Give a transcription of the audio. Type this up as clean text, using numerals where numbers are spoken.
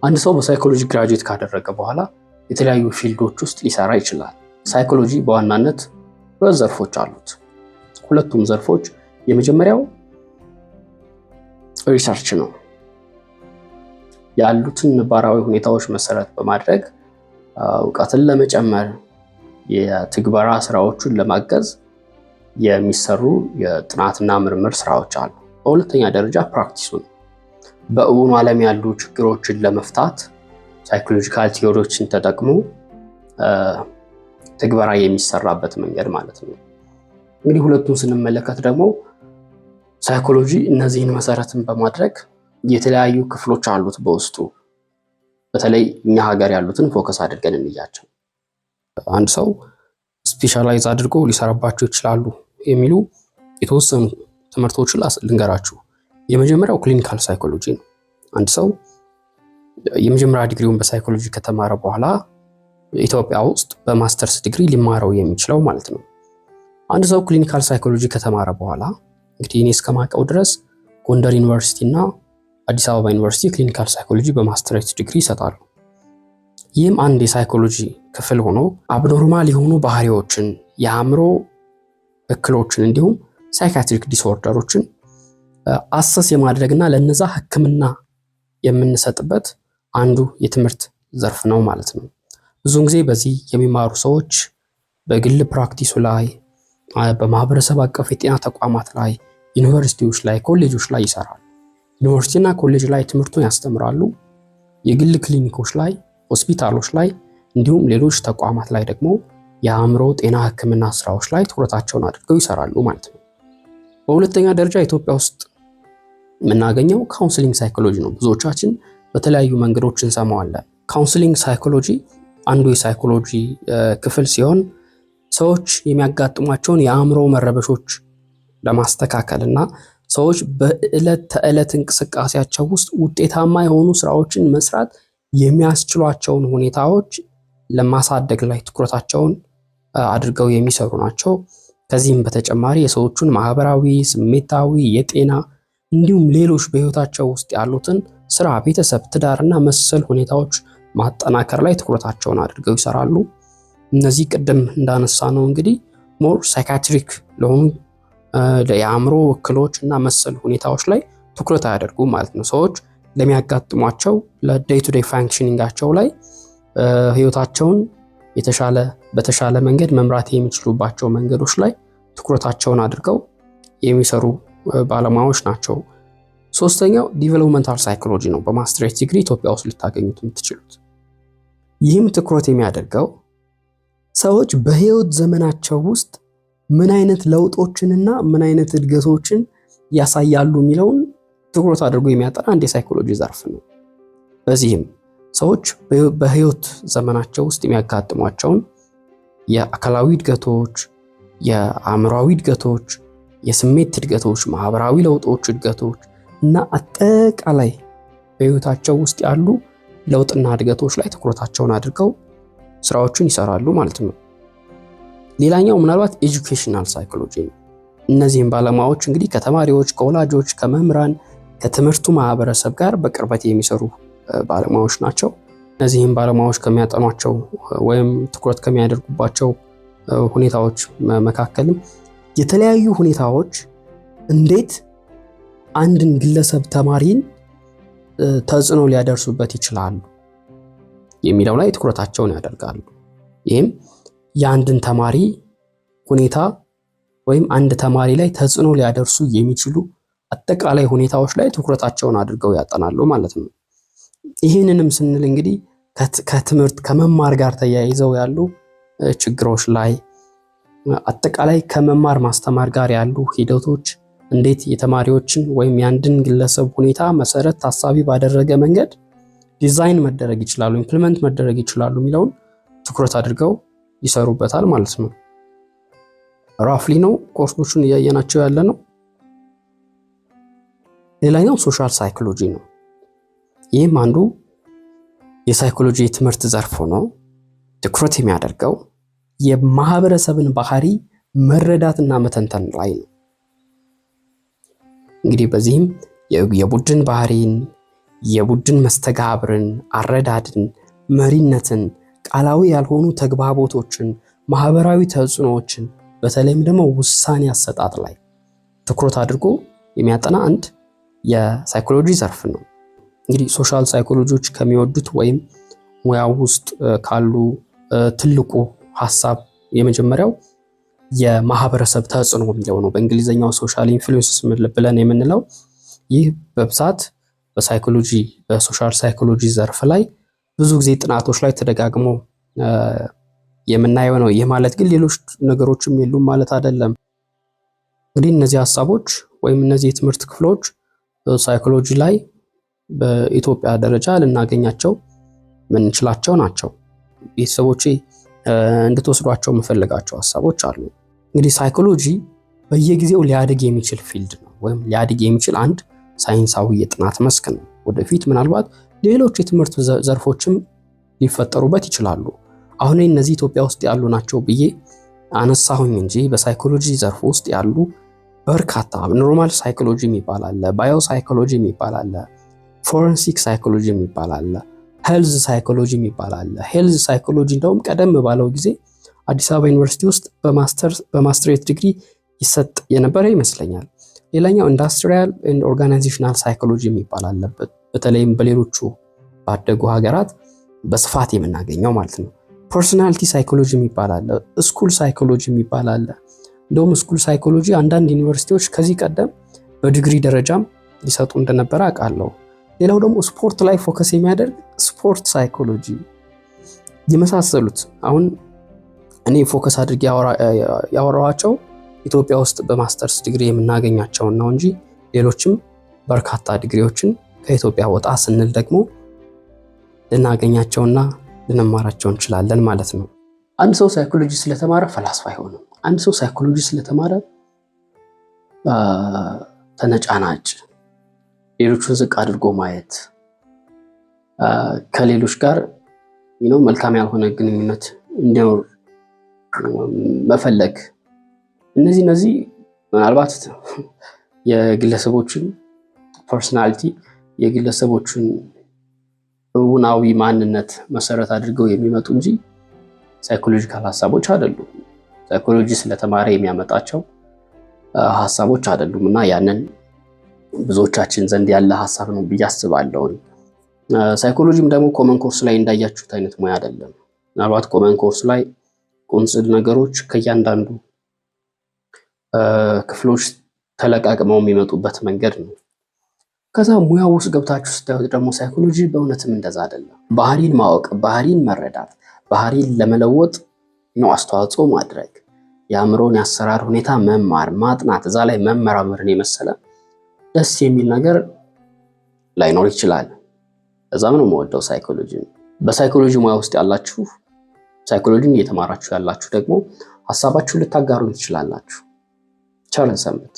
አንድ ሰው በሳይኮሎጂ ግራጁዌት ካደረገ በኋላ የተለያዩ ፊልዶች ውስጥ ሊሰራ ይችላል። ሳይኮሎጂ በዋናነት ሁለት ዘርፎች አሉት። ሁለቱም ዘርፎች የመጀመሪያው ሪሰርች ነው። ያሉትን ነባራዊ ሁኔታዎች መሰረት በማድረግ እውቀትን ለመጨመር የትግበራ ስራዎችን ለማገዝ የሚሰሩ የጥናትና ምርምር ስራዎች አሉ። በሁለተኛ ደረጃ ፕራክቲሱ ነው። በእውኑ ዓለም ያሉ ችግሮችን ለመፍታት ሳይኮሎጂካል ቲዮሪዎችን ተጠቅሞ ትግበራ የሚሰራበት መንገድ ማለት ነው። እንግዲህ ሁለቱን ስንመለከት ደግሞ ሳይኮሎጂ እነዚህን መሰረትን በማድረግ የተለያዩ ክፍሎች አሉት በውስጡ። በተለይ እኛ ሀገር ያሉትን ፎከስ አድርገን እንያቸው። አንድ ሰው ስፔሻላይዝ አድርጎ ሊሰራባቸው ይችላሉ የሚሉ የተወሰኑ ትምህርቶችን ልንገራችሁ። የመጀመሪያው ክሊኒካል ሳይኮሎጂ ነው። አንድ ሰው የመጀመሪያ ዲግሪውን በሳይኮሎጂ ከተማረ በኋላ ኢትዮጵያ ውስጥ በማስተርስ ዲግሪ ሊማረው የሚችለው ማለት ነው። አንድ ሰው ክሊኒካል ሳይኮሎጂ ከተማረ በኋላ እንግዲህ እኔ እስከማውቀው ድረስ ጎንደር ዩኒቨርሲቲ እና አዲስ አበባ ዩኒቨርሲቲ ክሊኒካል ሳይኮሎጂ በማስተርስ ዲግሪ ይሰጣሉ። ይህም አንድ የሳይኮሎጂ ክፍል ሆኖ አብኖርማል የሆኑ ባህሪዎችን፣ የአእምሮ እክሎችን እንዲሁም ሳይካትሪክ ዲስኦርደሮችን አሰስ የማድረግና ለነዛ ሕክምና የምንሰጥበት አንዱ የትምህርት ዘርፍ ነው ማለት ነው። ብዙውን ጊዜ በዚህ የሚማሩ ሰዎች በግል ፕራክቲሱ ላይ፣ በማህበረሰብ አቀፍ የጤና ተቋማት ላይ፣ ዩኒቨርሲቲዎች ላይ፣ ኮሌጆች ላይ ይሰራሉ። ዩኒቨርሲቲና ኮሌጅ ላይ ትምህርቱን ያስተምራሉ። የግል ክሊኒኮች ላይ፣ ሆስፒታሎች ላይ እንዲሁም ሌሎች ተቋማት ላይ ደግሞ የአእምሮ ጤና ሕክምና ስራዎች ላይ ትኩረታቸውን አድርገው ይሰራሉ ማለት ነው። በሁለተኛ ደረጃ ኢትዮጵያ ውስጥ የምናገኘው ካውንስሊንግ ሳይኮሎጂ ነው። ብዙዎቻችን በተለያዩ መንገዶች እንሰማዋለን። ካውንስሊንግ ሳይኮሎጂ አንዱ የሳይኮሎጂ ክፍል ሲሆን ሰዎች የሚያጋጥሟቸውን የአእምሮ መረበሾች ለማስተካከል እና ሰዎች በዕለት ተዕለት እንቅስቃሴያቸው ውስጥ ውጤታማ የሆኑ ስራዎችን መስራት የሚያስችሏቸውን ሁኔታዎች ለማሳደግ ላይ ትኩረታቸውን አድርገው የሚሰሩ ናቸው። ከዚህም በተጨማሪ የሰዎቹን ማህበራዊ፣ ስሜታዊ፣ የጤና እንዲሁም ሌሎች በህይወታቸው ውስጥ ያሉትን ስራ፣ ቤተሰብ፣ ትዳርና መሰል ሁኔታዎች ማጠናከር ላይ ትኩረታቸውን አድርገው ይሰራሉ። እነዚህ ቅድም እንዳነሳ ነው እንግዲህ ሞር ሳይካትሪክ ለሆኑ የአእምሮ እክሎች እና መሰል ሁኔታዎች ላይ ትኩረት አያደርጉም ማለት ነው። ሰዎች ለሚያጋጥሟቸው ለዴይ ቱ ዴይ ፋንክሽኒንጋቸው ላይ ህይወታቸውን በተሻለ መንገድ መምራት የሚችሉባቸው መንገዶች ላይ ትኩረታቸውን አድርገው የሚሰሩ ባለሙያዎች ናቸው። ሶስተኛው ዲቨሎፕመንታል ሳይኮሎጂ ነው። በማስተርስ ዲግሪ ኢትዮጵያ ውስጥ ልታገኙት የምትችሉት። ይህም ትኩረት የሚያደርገው ሰዎች በህይወት ዘመናቸው ውስጥ ምን አይነት ለውጦችንና ምን አይነት እድገቶችን ያሳያሉ የሚለውን ትኩረት አድርጎ የሚያጠና አንድ የሳይኮሎጂ ዘርፍ ነው። በዚህም ሰዎች በህይወት ዘመናቸው ውስጥ የሚያጋጥሟቸውን የአካላዊ እድገቶች፣ የአእምሯዊ እድገቶች፣ የስሜት እድገቶች፣ ማህበራዊ ለውጦች፣ እድገቶች እና አጠቃላይ በህይወታቸው ውስጥ ያሉ ለውጥና እድገቶች ላይ ትኩረታቸውን አድርገው ስራዎችን ይሰራሉ ማለት ነው። ሌላኛው ምናልባት ኤጁኬሽናል ሳይኮሎጂ ነው። እነዚህም ባለሙያዎች እንግዲህ ከተማሪዎች፣ ከወላጆች፣ ከመምህራን፣ ከትምህርቱ ማህበረሰብ ጋር በቅርበት የሚሰሩ ባለሙያዎች ናቸው። እነዚህም ባለሙያዎች ከሚያጠኗቸው ወይም ትኩረት ከሚያደርጉባቸው ሁኔታዎች መካከልም የተለያዩ ሁኔታዎች እንዴት አንድን ግለሰብ ተማሪን ተጽዕኖ ሊያደርሱበት ይችላሉ የሚለው ላይ ትኩረታቸውን ያደርጋሉ። ይህም የአንድን ተማሪ ሁኔታ ወይም አንድ ተማሪ ላይ ተጽዕኖ ሊያደርሱ የሚችሉ አጠቃላይ ሁኔታዎች ላይ ትኩረታቸውን አድርገው ያጠናሉ ማለት ነው። ይህንንም ስንል እንግዲህ ከትምህርት ከመማር ጋር ተያይዘው ያሉ ችግሮች ላይ አጠቃላይ ከመማር ማስተማር ጋር ያሉ ሂደቶች እንዴት የተማሪዎችን ወይም የአንድን ግለሰብ ሁኔታ መሰረት ታሳቢ ባደረገ መንገድ ዲዛይን መደረግ ይችላሉ፣ ኢምፕሊመንት መደረግ ይችላሉ የሚለውን ትኩረት አድርገው ይሰሩበታል ማለት ነው። ራፍሊ ነው ኮርሶቹን እያየናቸው ያለ ነው። ሌላኛው ሶሻል ሳይኮሎጂ ነው። ይህም አንዱ የሳይኮሎጂ ትምህርት ዘርፍ ሆኖ ትኩረት የሚያደርገው የማህበረሰብን ባህሪ መረዳትና መተንተን ላይ ነው። እንግዲህ በዚህም የቡድን ባህሪን፣ የቡድን መስተጋብርን፣ አረዳድን፣ መሪነትን፣ ቃላዊ ያልሆኑ ተግባቦቶችን፣ ማህበራዊ ተጽዕኖዎችን በተለይም ደግሞ ውሳኔ አሰጣጥ ላይ ትኩረት አድርጎ የሚያጠና አንድ የሳይኮሎጂ ዘርፍ ነው። እንግዲህ ሶሻል ሳይኮሎጂዎች ከሚወዱት ወይም ሙያው ውስጥ ካሉ ትልቁ ሀሳብ የመጀመሪያው የማህበረሰብ ተጽዕኖ የሚለው ነው። በእንግሊዝኛው ሶሻል ኢንፍሉዌንስ ብለን የምንለው ይህ በብዛት በሳይኮሎጂ በሶሻል ሳይኮሎጂ ዘርፍ ላይ ብዙ ጊዜ ጥናቶች ላይ ተደጋግሞ የምናየው ነው። ይህ ማለት ግን ሌሎች ነገሮችም የሉም ማለት አይደለም። እንግዲህ እነዚህ ሀሳቦች ወይም እነዚህ የትምህርት ክፍሎች ሳይኮሎጂ ላይ በኢትዮጵያ ደረጃ ልናገኛቸው ምንችላቸው ናቸው። ቤተሰቦቼ እንድትወስዷቸው የምፈልጋቸው ሀሳቦች አሉ። እንግዲህ ሳይኮሎጂ በየጊዜው ሊያድግ የሚችል ፊልድ ነው ወይም ሊያድግ የሚችል አንድ ሳይንሳዊ የጥናት መስክ ነው። ወደፊት ምናልባት ሌሎች የትምህርት ዘርፎችም ሊፈጠሩበት ይችላሉ። አሁን እነዚህ ኢትዮጵያ ውስጥ ያሉ ናቸው ብዬ አነሳሁኝ እንጂ በሳይኮሎጂ ዘርፍ ውስጥ ያሉ በርካታ ኖርማል ሳይኮሎጂ የሚባል አለ፣ ባዮ ሳይኮሎጂ የሚባል አለ፣ ፎረንሲክ ሳይኮሎጂ የሚባል አለ፣ ሄልዝ ሳይኮሎጂ የሚባል አለ። ሄልዝ ሳይኮሎጂ እንደውም ቀደም ባለው ጊዜ አዲስ አበባ ዩኒቨርሲቲ ውስጥ በማስተሬት ዲግሪ ይሰጥ የነበረ ይመስለኛል። ሌላኛው ኢንዱስትሪያል ኤንድ ኦርጋናይዜሽናል ሳይኮሎጂ የሚባል አለ። በተለይም በሌሎቹ ባደጉ ሀገራት በስፋት የምናገኘው ማለት ነው። ፐርሶናሊቲ ሳይኮሎጂ የሚባል አለ። ስኩል ሳይኮሎጂ የሚባል አለ። እንደውም ስኩል ሳይኮሎጂ አንዳንድ ዩኒቨርሲቲዎች ከዚህ ቀደም በዲግሪ ደረጃም ሊሰጡ እንደነበረ አውቃለሁ። ሌላው ደግሞ ስፖርት ላይ ፎከስ የሚያደርግ ስፖርት ሳይኮሎጂ የመሳሰሉት አሁን እኔ ፎከስ አድርጌ ያወራኋቸው ኢትዮጵያ ውስጥ በማስተርስ ዲግሪ የምናገኛቸውን ነው እንጂ ሌሎችም በርካታ ዲግሪዎችን ከኢትዮጵያ ወጣ ስንል ደግሞ ልናገኛቸውና ልንማራቸው እንችላለን ማለት ነው። አንድ ሰው ሳይኮሎጂ ስለተማረ ፈላስፋ አይሆንም። አንድ ሰው ሳይኮሎጂ ስለተማረ ተነጫናጭ፣ ሌሎችን ዝቅ አድርጎ ማየት፣ ከሌሎች ጋር መልካም ያልሆነ ግንኙነት እንዲኖር መፈለግ፣ እነዚህ ምናልባት የግለሰቦችን ፐርሶናሊቲ የግለሰቦችን እውናዊ ማንነት መሰረት አድርገው የሚመጡ እንጂ ሳይኮሎጂካል ሀሳቦች አይደሉም። ሳይኮሎጂ ስለተማረ የሚያመጣቸው ሀሳቦች አይደሉም እና ያንን ብዙዎቻችን ዘንድ ያለ ሀሳብ ነው ብዬ አስባለሁ። ሳይኮሎጂም ደግሞ ኮመን ኮርስ ላይ እንዳያችሁት አይነት ሙያ አይደለም። ምናልባት ኮመን ኮርስ ላይ ቁንጽል ነገሮች ከእያንዳንዱ ክፍሎች ተለቃቅመው የሚመጡበት መንገድ ነው። ከዛ ሙያው ውስጥ ገብታችሁ ስታዩት ደግሞ ሳይኮሎጂ በእውነትም እንደዛ አይደለም። ባህሪን ማወቅ፣ ባህሪን መረዳት፣ ባህሪን ለመለወጥ ነው አስተዋጽኦ ማድረግ፣ የአእምሮን ያሰራር ሁኔታ መማር፣ ማጥናት፣ እዛ ላይ መመራመርን የመሰለ ደስ የሚል ነገር ላይኖር ይችላል። እዛም ነው የምወደው ሳይኮሎጂ። በሳይኮሎጂ ሙያ ውስጥ ያላችሁ ሳይኮሎጂን እየተማራችሁ ያላችሁ ደግሞ ሀሳባችሁን ልታጋሩን ትችላላችሁ። ቸር ሰንብቱ።